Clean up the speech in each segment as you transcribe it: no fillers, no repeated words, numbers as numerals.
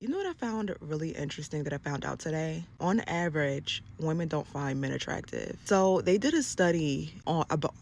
You know what I found really interesting that I found out today? On average, women don't find men attractive. So they did a study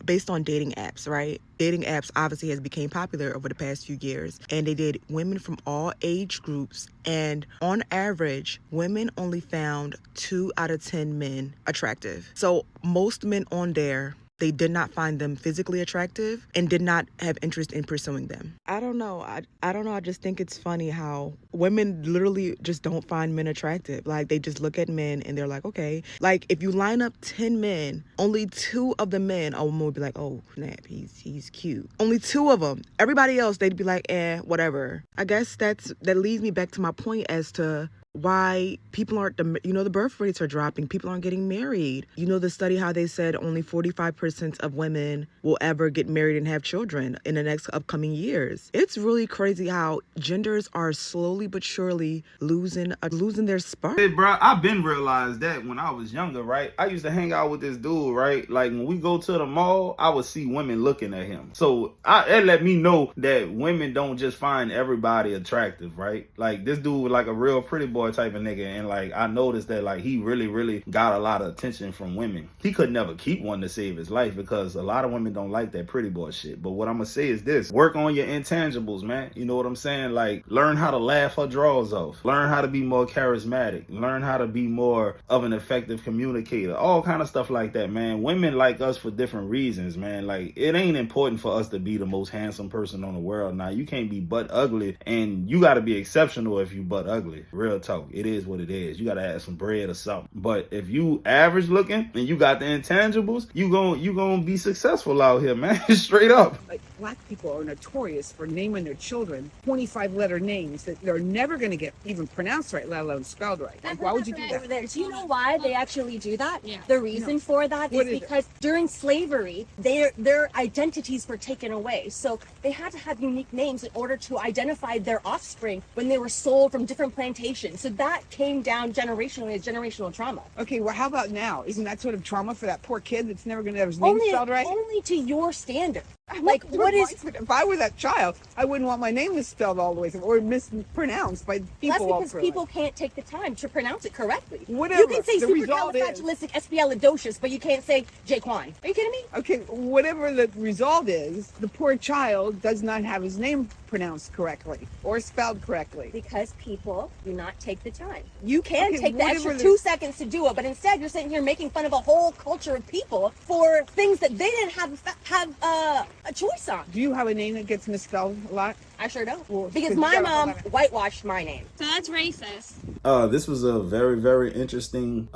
based on dating apps, right? Dating apps obviously has become popular over the past few years, and they did women from all age groups, and on average, women only found 2 out of 10 men attractive. So most men on there, they did not find them physically attractive and did not have interest in pursuing them. I don't know. I don't know. I just think it's funny how women literally just don't find men attractive. Like, they just look at men and they're like, okay. Like, if you line up 10 men, only 2 of the men, a woman would be like, oh, snap, he's cute. Only 2 of them. Everybody else, they'd be like, whatever. I guess that leads me back to my point as to why people aren't, the birth rates are dropping. People aren't getting married. The study, how they said only 45% of women will ever get married and have children in the next upcoming years. It's really crazy how genders are slowly but surely losing their spark. Hey, bro, I've been realized that when I was younger, right? I used to hang out with this dude, right? Like, when we go to the mall, I would see women looking at him. So it let me know that women don't just find everybody attractive, right? Like, this dude was like a real pretty boy type of nigga, and like I noticed that like he really got a lot of attention from women. He could never keep one to save his life because a lot of women don't like that pretty boy shit. But what I'm gonna say is this: work on your intangibles, man. You know what I'm saying? Like, learn how to laugh her drawers off, learn how to be more charismatic, learn how to be more of an effective communicator, all kind of stuff like that, man. Women like us for different reasons, man. Like, it ain't important for us to be the most handsome person on the world. Now, you can't be butt ugly, and you got to be exceptional if you butt ugly. Real talk. It is what it is. You gotta have some bread or something. But if you average looking and you got the intangibles, you gonna be successful out here, man. Straight up. Like, black people are notorious for naming their children 25-letter names that they're never going to get even pronounced right, let alone spelled right. Like, why would you do that? Do you know why they actually do that? Yeah. The reason for that is because during slavery, their identities were taken away. So they had to have unique names in order to identify their offspring when they were sold from different plantations. So that came down generationally as generational trauma. Okay, well, how about now? Isn't that sort of trauma for that poor kid that's never going to have his name spelled right? Only to your standard. Like, if I were that child, I wouldn't want my name misspelled all the way through or mispronounced by people. That's because people can't take the time to pronounce it correctly. Whatever. You can say supercalifragilisticexpialidocious, but you can't say Jaquan. Are you kidding me? Okay, whatever the result is, the poor child does not have his name pronounced correctly or spelled correctly. Because people do not take the time. You can take the extra 2 seconds to do it, but instead you're sitting here making fun of a whole culture of people for things that they didn't have a choice on. Do you have a name that gets misspelled a lot? I sure don't. Well, because my mom whitewashed my name. So that's racist. This was a very interesting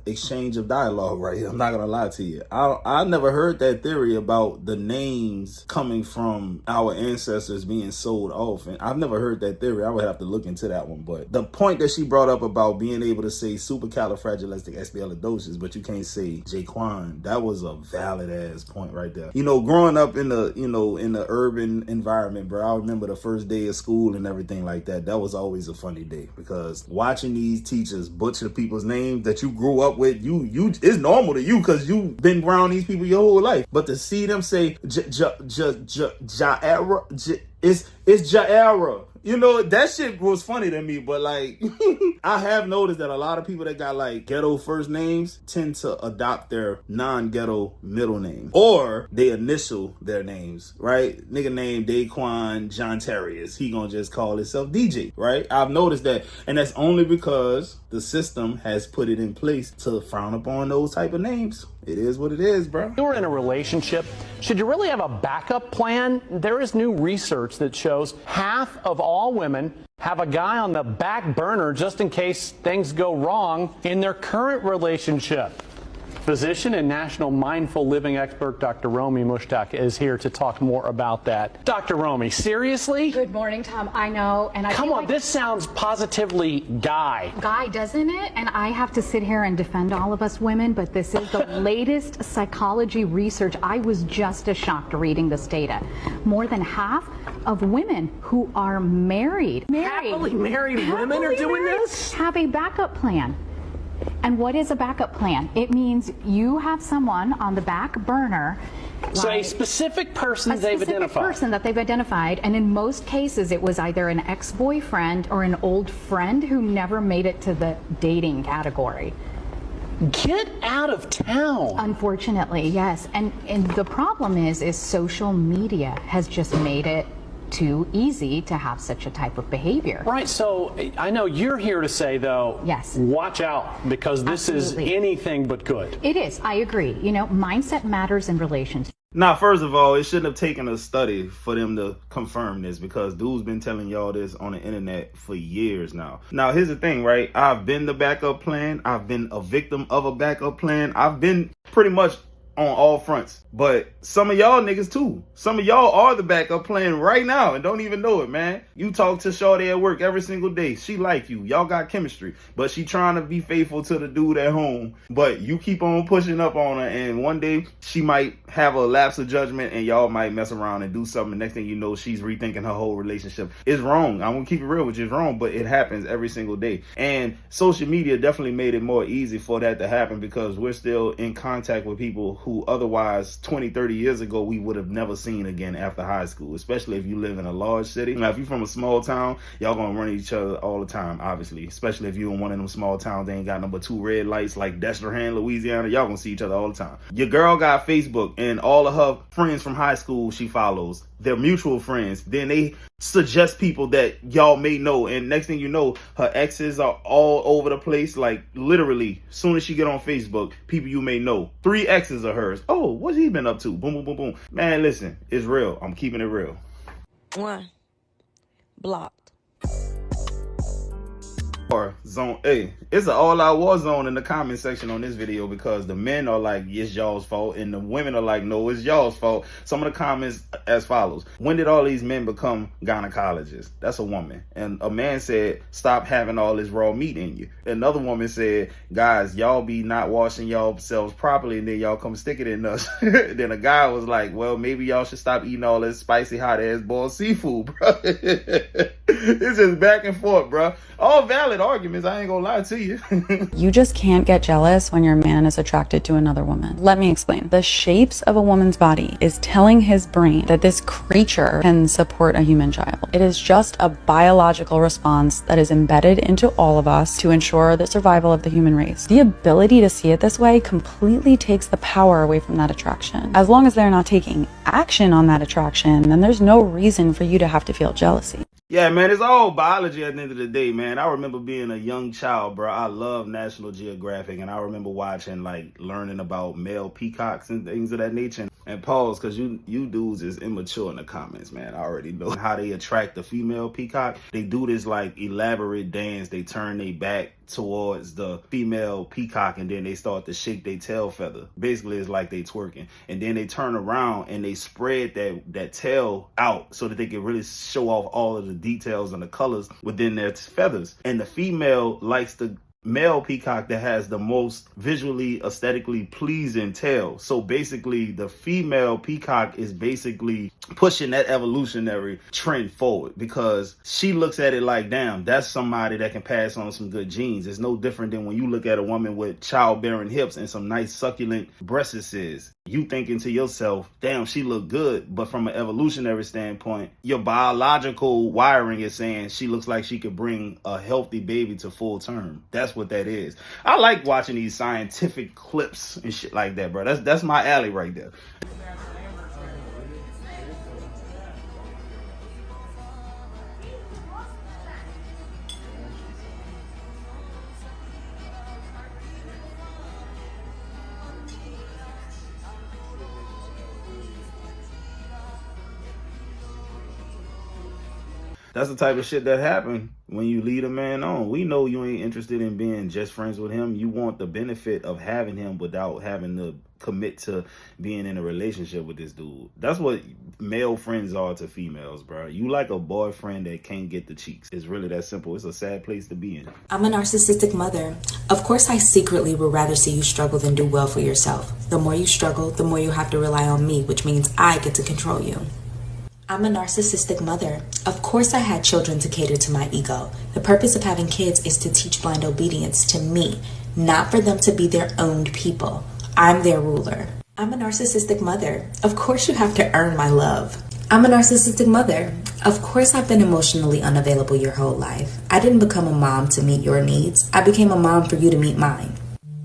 exchange of dialogue right here. I'm not gonna lie to you. I never heard that theory about the names coming from our ancestors being sold off, and I've never heard that theory. I would have to look into that one. But the point that she brought up about being able to say supercalifragilisticexpialidocious, but you can't say Jaquan, that was a valid ass point right there. Growing up in the urban environment, bro, I remember the first day of school and everything like that. That was always a funny day because watching these teachers butcher people's names that you grew up with, you it's normal to you because you've been around these people your whole life. But to see them say Jaira, it's Jaira. That shit was funny to me, but like, I have noticed that a lot of people that got like ghetto first names tend to adopt their non-ghetto middle name, or they initial their names, right? Nigga named Daquan John Terriers, he gonna just call himself DJ, right? I've noticed that, and that's only because the system has put it in place to frown upon those type of names. It is what it is, bro. You're in a relationship. Should you really have a backup plan? There is new research that shows half of all women have a guy on the back burner just in case things go wrong in their current relationship. Physician and national mindful living expert Dr. Romy Mushtaq is here to talk more about that. Dr. Romy, seriously? Good morning, Tom. I know, and Come on, this sounds positively guy, doesn't it? And I have to sit here and defend all of us women, but this is the latest psychology research. I was just as shocked reading this data. More than half of women who are married, happily married women are doing this, have a backup plan. And what is a backup plan? It means you have someone on the back burner So a Right. specific person A they've specific identified. person that they've identified, and in most cases it was either an ex-boyfriend or an old friend who never made it to the dating category. Get out of town. Unfortunately, yes. And the problem is social media has just made it too easy to have such a type of behavior. Right, so I know you're here to say, though, Yes. watch out, because this Absolutely. is anything but good. It is, I agree. You know, mindset matters in relationships. Now, first of all, it shouldn't have taken a study for them to confirm this, because dude's been telling y'all this on the internet for years now. Now, here's the thing, right? I've been the backup plan. I've been a victim of a backup plan. I've been pretty much on all fronts. But some of y'all niggas too. Some of y'all are the backup plan right now and don't even know it, man. You talk to Shorty at work every single day. She like you. Y'all got chemistry. But she trying to be faithful to the dude at home. But you keep on pushing up on her, and one day she might have a lapse of judgment and y'all might mess around and do something. The next thing you know, she's rethinking her whole relationship. It's wrong. I'm gonna keep it real with you. It's wrong, but it happens every single day. And social media definitely made it more easy for that to happen, because we're still in contact with people who otherwise 20, 30 years ago we would have never seen again after high school, especially if you live in a large city. Now, if you're from a small town, y'all gonna run into each other all the time, obviously, especially if you're in one of them small towns. They ain't got number 2 red lights like Destrehan, Louisiana. Y'all gonna see each other all the time. Your girl got Facebook, and all of her friends from high school she follows, they're mutual friends. Then they suggest people that y'all may know, and next thing you know, her exes are all over the place. Like, literally, as soon as she get on Facebook, people you may know, 3 exes of hers. Oh, what's he been up to? Boom, boom, boom, boom. Man, listen, it's real. I'm keeping it real. One. Blocked. Or zone A. It's an all-out war zone in the comment section on this video, because the men are like, it's y'all's fault, and the women are like, no, it's y'all's fault. Some of the comments as follows: when did all these men become gynecologists? That's a woman. And a man said, stop having all this raw meat in you. Another woman said, guys, y'all be not washing yourselves properly, and then y'all come stick it in us. Then a guy was like, well, maybe y'all should stop eating all this spicy hot ass boiled seafood, bro. It's just back and forth, bro. All valid arguments, I ain't gonna lie to you. You just can't get jealous when your man is attracted to another woman. Let me explain. The shapes of a woman's body is telling his brain that this creature can support a human child. It is just a biological response that is embedded into all of us to ensure the survival of the human race. The ability to see it this way completely takes the power away from that attraction. As long as they're not taking action on that attraction, then there's no reason for you to have to feel jealousy. Yeah, man, it's all biology at the end of the day, man. I remember being a young child, bro. I love National Geographic, and I remember watching, like, learning about male peacocks and things of that nature. And pause, because you dudes is immature in the comments, man. I already know how they attract the female peacock. They do this, like, elaborate dance. They turn their back towards the female peacock, and then they start to shake their tail feather. Basically, it's like they twerking. And then they turn around and they spread that tail out so that they can really show off all of the details and the colors within their feathers. And the female likes the male peacock that has the most visually aesthetically pleasing tail. So basically the female peacock is basically pushing that evolutionary trend forward, because she looks at it like, damn, that's somebody that can pass on some good genes. It's no different than when you look at a woman with childbearing hips and some nice succulent breasts. You thinking to yourself, damn, she look good. But from an evolutionary standpoint, your biological wiring is saying she looks like she could bring a healthy baby to full term. That's what that is. I like watching these scientific clips and shit like that, bro. That's my alley right there. That's the type of shit that happen when you lead a man on. We know you ain't interested in being just friends with him. You want the benefit of having him without having to commit to being in a relationship with this dude. That's what male friends are to females, bro. You like a boyfriend that can't get the cheeks. It's really that simple. It's a sad place to be in. I'm a narcissistic mother. Of course, I secretly would rather see you struggle than do well for yourself. The more you struggle, the more you have to rely on me, which means I get to control you. I'm a narcissistic mother. Of course I had children to cater to my ego. The purpose of having kids is to teach blind obedience to me, not for them to be their own people. I'm their ruler. I'm a narcissistic mother. Of course you have to earn my love. I'm a narcissistic mother. Of course I've been emotionally unavailable your whole life. I didn't become a mom to meet your needs. I became a mom for you to meet mine.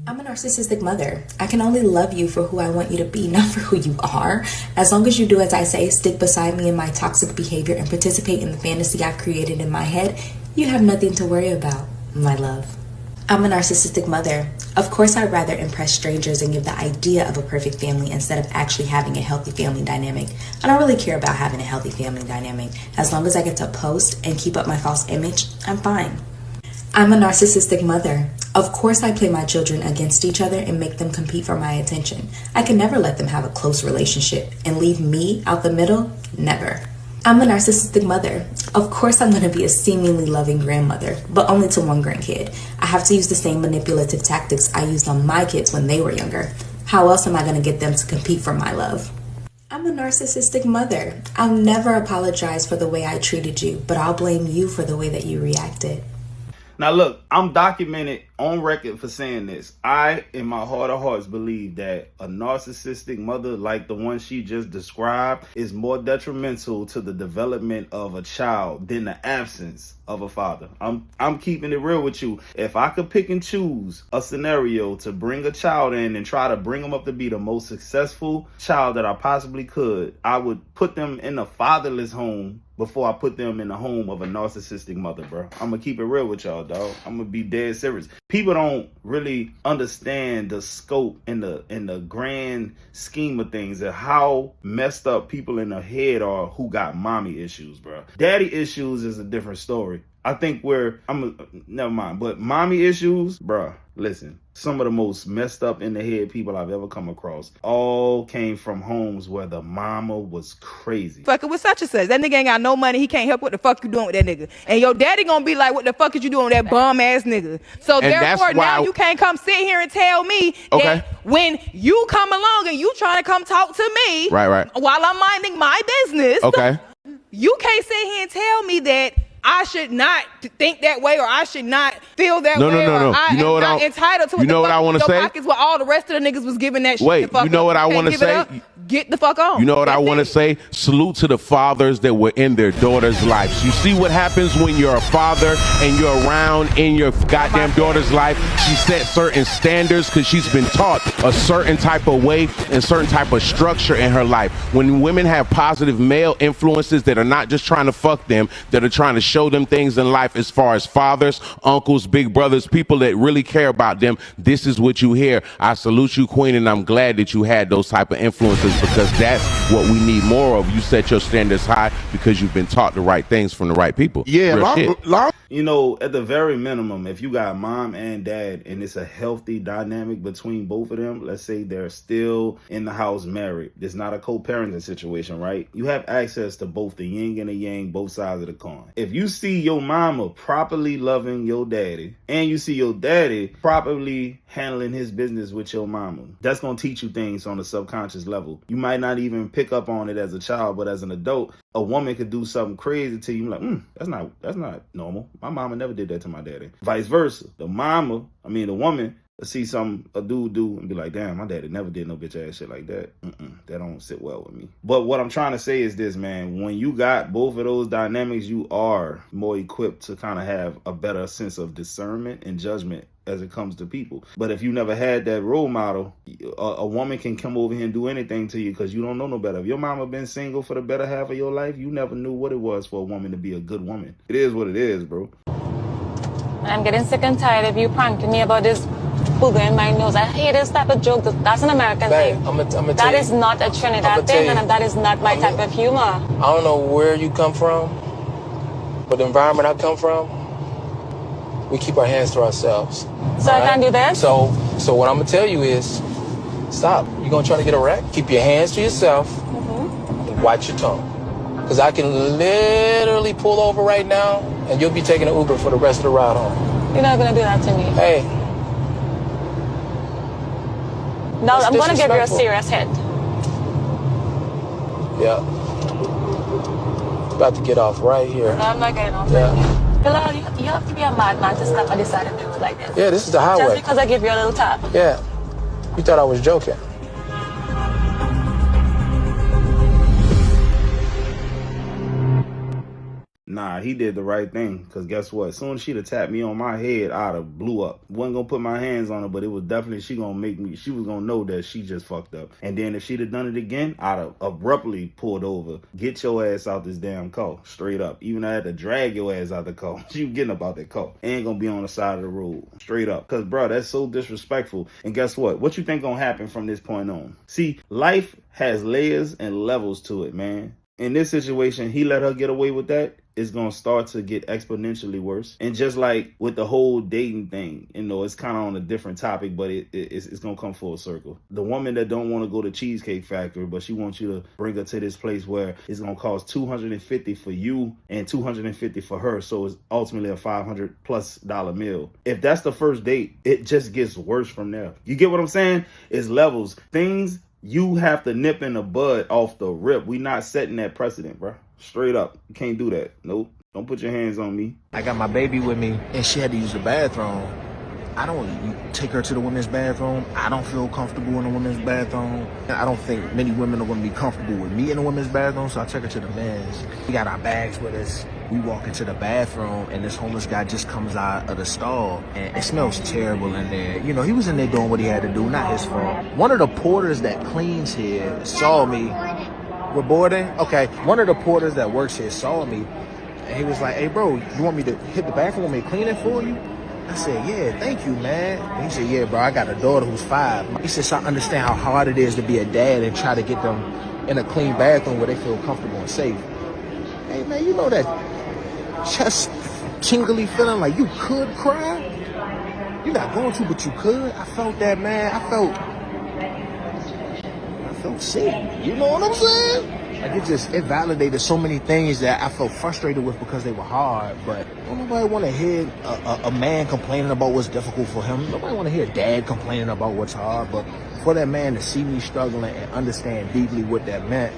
I'm a narcissistic mother. I can only love you for who I want you to be, not for who you are. As long as you do as I say, stick beside me in my toxic behavior and participate in the fantasy I've created in my head, you have nothing to worry about, my love. I'm a narcissistic mother. Of course, I'd rather impress strangers and give the idea of a perfect family instead of actually having a healthy family dynamic. I don't really care about having a healthy family dynamic. As long as I get to post and keep up my false image, I'm fine. I'm a narcissistic mother. Of course, I play my children against each other and make them compete for my attention. I can never let them have a close relationship and leave me out the middle. Never. I'm a narcissistic mother. Of course I'm going to be a seemingly loving grandmother, but only to one grandkid. I have to use the same manipulative tactics I used on my kids when they were younger. How else am I going to get them to compete for my love? I'm a narcissistic mother. I'll never apologize for the way I treated you, but I'll blame you for the way that you reacted. Now look, I'm documented on record for saying this. I, in my heart of hearts, believe that a narcissistic mother like the one she just described is more detrimental to the development of a child than the absence of a father. I'm keeping it real with you. If I could pick and choose a scenario to bring a child in and try to bring them up to be the most successful child that I possibly could, I would put them in a fatherless home before I put them in the home of a narcissistic mother, bro. I'm gonna keep it real with y'all, dog. I'm gonna be dead serious. People don't really understand the scope and the grand scheme of things and how messed up people in the head are who got mommy issues, bro. Daddy issues is a different story. I think never mind. But mommy issues, bruh, listen, some of the most messed up in the head people I've ever come across all came from homes where the mama was crazy. Fucking with such and such. That nigga ain't got no money. He can't help what the fuck you doing with that nigga. And your daddy gonna be like, what the fuck is you doing with that bum ass nigga? So and therefore now you can't come sit here and tell me that when you come along and you trying to come talk to me while I'm minding my business, you can't sit here and tell me that I should not think that way, or I should not feel that way, or I am not entitled to what the fuck in your pockets where all the rest of the niggas was giving that shit. Wait, you know what I want to say? Get the fuck on. You know what I want to say? Salute to the fathers that were in their daughters' lives. You see what happens when you're a father and you're around in your goddamn daughter's life? She set certain standards because she's been taught a certain type of way and certain type of structure in her life. When women have positive male influences that are not just trying to fuck them, that are trying to show them things in life as far as fathers, uncles, big brothers, people that really care about them, this is what you hear. I salute you, Queen, and I'm glad that you had those type of influences, because that's what we need more of. You set your standards high because you've been taught the right things from the right people. Yeah, you know, at the very minimum, if you got mom and dad and it's a healthy dynamic between both of them, let's say they're still in the house married, there's not a co-parenting situation, right? You have access to both the yin and the yang, both sides of the coin. If you see your mama properly loving your daddy and you see your daddy properly handling his business with your mama, that's going to teach you things on a subconscious level. You might not even pick up on it as a child, but as an adult, a woman could do something crazy to you. You're like, that's not normal. My mama never did that to my daddy. Vice versa. The woman see a dude do and be like, damn, my daddy never did no bitch ass shit like that. That don't sit well with me. But what I'm trying to say is this, man, when you got both of those dynamics, you are more equipped to kind of have a better sense of discernment and judgment as it comes to people. But if you never had that role model, a woman can come over here and do anything to you because you don't know no better. If your mama been single for the better half of your life, you never knew what it was for a woman to be a good woman. It is what it is, bro. I'm getting sick and tired of you pranking me about this booger in my nose. I hate this type of joke. That's an American thing. That is not a Trinidad thing, and that is not my type of humor. I don't know where you come from, but the environment I come from, we keep our hands to ourselves. So I can't do that? So what I'm going to tell you is, stop. You're going to try to get a wreck? Keep your hands to yourself and watch your tongue. Because I can literally pull over right now and you'll be taking an Uber for the rest of the ride home. You're not going to do that to me. Hey. No, I'm going to give you a serious hit. Yeah. About to get off right here. No, I'm not getting off right here. Bilal, you have to be a madman to stop and decide to do it like this. Yeah, this is the highway. Just because I give you a little tap. Yeah. You thought I was joking. Nah, he did the right thing. Because guess what? As soon as she'd have tapped me on my head, I'd have blew up. Wasn't going to put my hands on her, but it was definitely, she was going to know that she just fucked up. And then if she'd have done it again, I'd have abruptly pulled over. Get your ass out this damn car. Straight up. Even I had to drag your ass out the car. You getting up out that car. Ain't going to be on the side of the road. Straight up. Because, bro, that's so disrespectful. And guess what? What you think going to happen from this point on? See, life has layers and levels to it, man. In this situation, he let her get away with that. It's going to start to get exponentially worse. And just like with the whole dating thing, you know, it's kind of on a different topic, but it's going to come full circle. The woman that don't want to go to Cheesecake Factory, but she wants you to bring her to this place where it's going to cost $250 for you and $250 for her. So it's ultimately a $500+ meal. If that's the first date, it just gets worse from there. You get what I'm saying? It's levels. Things you have to nip in the bud off the rip. We not setting that precedent, bro. Straight up. You can't do that. Nope. Don't put your hands on me. I got my baby with me, and she had to use the bathroom. I don't take her to the women's bathroom. I don't feel comfortable in the women's bathroom. I don't think many women are going to be comfortable with me in the women's bathroom, so I take her to the men's. We got our bags with us. We walk into the bathroom, and this homeless guy just comes out of the stall, and it smells terrible in there. You know, he was in there doing what he had to do, not his fault. One of the porters that cleans here saw me. We're boarding? Okay. One of the porters that works here saw me, and he was like, hey, bro, you want me to hit the bathroom? Want me to clean it for you? I said, yeah, thank you, man. And he said, yeah, bro, I got a daughter who's 5. He said, so I understand how hard it is to be a dad and try to get them in a clean bathroom where they feel comfortable and safe. Hey, man, you know that chest tingly feeling like you could cry? You're not going to, but you could. I felt that, man. I felt seen. You know what I'm saying? Like it validated so many things that I felt frustrated with because they were hard. But don't nobody want to hear a man complaining about what's difficult for him. Nobody want to hear a dad complaining about what's hard. But for that man to see me struggling and understand deeply what that meant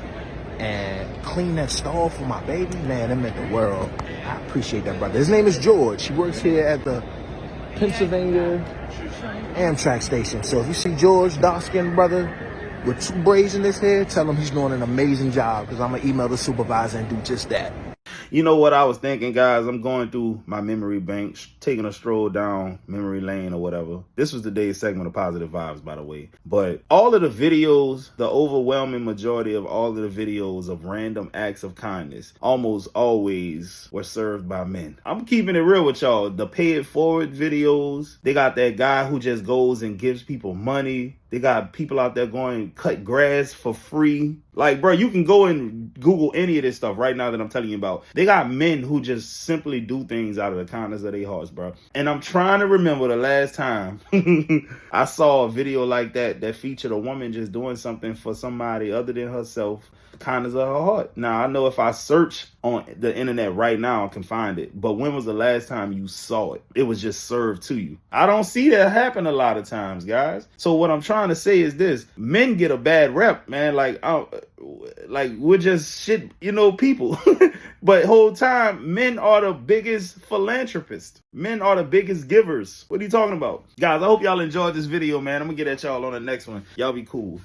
and clean that stall for my baby, man, that meant the world. I appreciate that, brother. His name is George. He works here at the Pennsylvania Amtrak station. So if you see George, dark-skinned brother, with 2 braids in his hair, tell him he's doing an amazing job, because I'm going to email the supervisor and do just that. You know what I was thinking, guys? I'm going through my memory bank, taking a stroll down memory lane or whatever. This was today's segment of Positive Vibes, by the way. But all of the videos, the overwhelming majority of all of the videos of random acts of kindness almost always were served by men. I'm keeping it real with y'all. The pay it forward videos, they got that guy who just goes and gives people money. They got people out there going cut grass for free. Like, bro, you can go and Google any of this stuff right now that I'm telling you about. They got men who just simply do things out of the kindness of their hearts, bro. And I'm trying to remember the last time I saw a video like that featured a woman just doing something for somebody other than herself, kindness of her heart. Now, I know if I search on the internet right now, I can find it. But when was the last time you saw it? It was just served to you. I don't see that happen a lot of times, guys. So what I'm trying to say is this. Men get a bad rep, man. Like we're just shit, people. But whole time, men are the biggest philanthropists. Men are the biggest givers. What are you talking about? Guys, I hope y'all enjoyed this video, man. I'm going to get at y'all on the next one. Y'all be cool.